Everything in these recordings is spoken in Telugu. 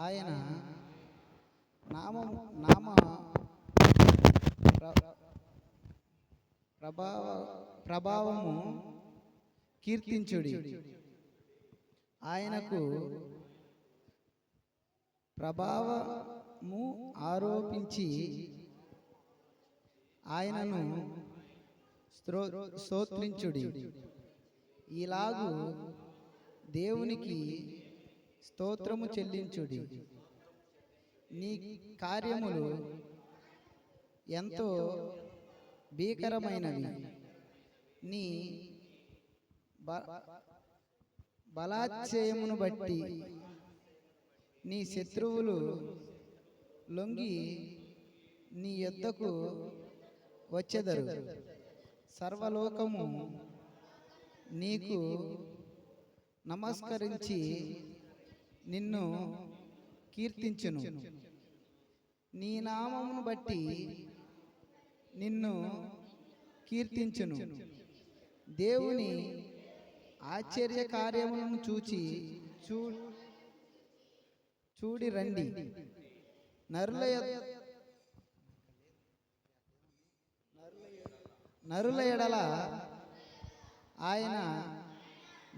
ఆయన నామ నామ ప్రభావ ప్రభావము కీర్తించుడి. ఆయనకు ప్రభావము ఆరోపించి ఆయనను స్తోత్రించుడి. ఇలాగు దేవునికి స్తోత్రము చెల్లించుడి. నీ కార్యములు ఎంతో భీకరమైనవి. నీ బలాత్యమును బట్టి నీ శత్రువులు లొంగి నీ యొద్దకు వచ్చెదరు. సర్వలోకము నీకు నమస్కరించి నిన్ను కీర్తించును. నీ నామమును బట్టి నిన్ను కీర్తించును. దేవుని ఆశ్చర్య కార్యములను చూడి రండి. నరుల ఎడల ఆయన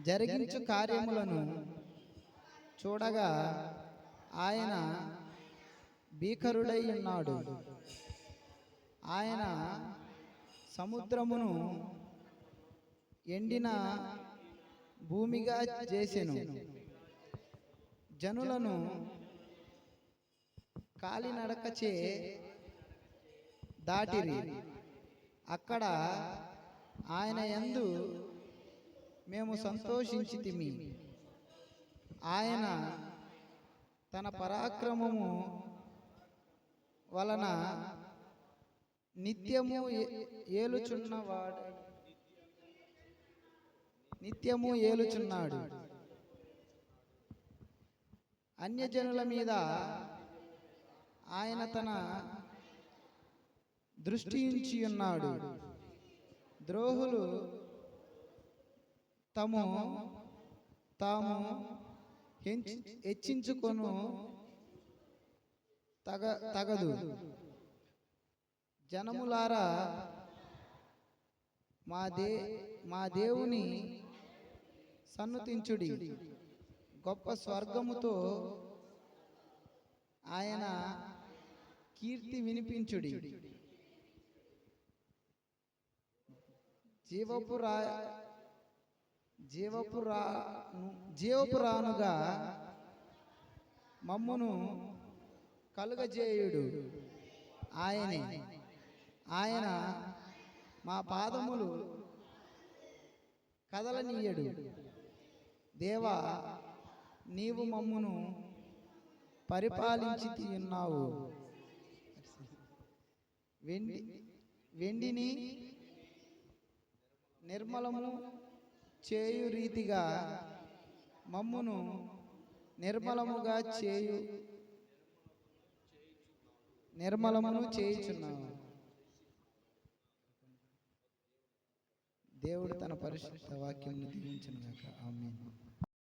జరిగించు కార్యములను చూడగా ఆయన భీకరుడై ఉన్నాడు. ఆయన సముద్రమును ఎండిన భూమిగా చేసెను. జనులను కాలినడకచే దాటిరి. అక్కడ ఆయన యందు మేము సంతోషించితిమి. ఆయన తన పరాక్రమము వలన నిత్యము ఏలుచున్నాడు. అన్యజనుల మీద ఆయన తన దృష్టి ఉంచి ఉన్నాడు. ద్రోహులు తాము హెచ్చించుకొను తగదు. జనములారా, మా దేవుని సన్నుతించుడి. గొప్ప స్వర్గముతో ఆయన కీర్తి వినిపించుడి. జీవపురానుగా మమ్మును కలుగజేయుడు ఆయనే. ఆయన మా పాదములు కదలనీయడు. దేవా, నీవు మమ్మును పరిపాలించి ఉన్నావు. వెండిని నిర్మలము చేయు రీతిగా మమ్మును నిర్మలమును చేయుచున్నావు. దేవుడు తన పరిశుద్ధ వాక్యమును దీవించును గాక. ఆమేన్.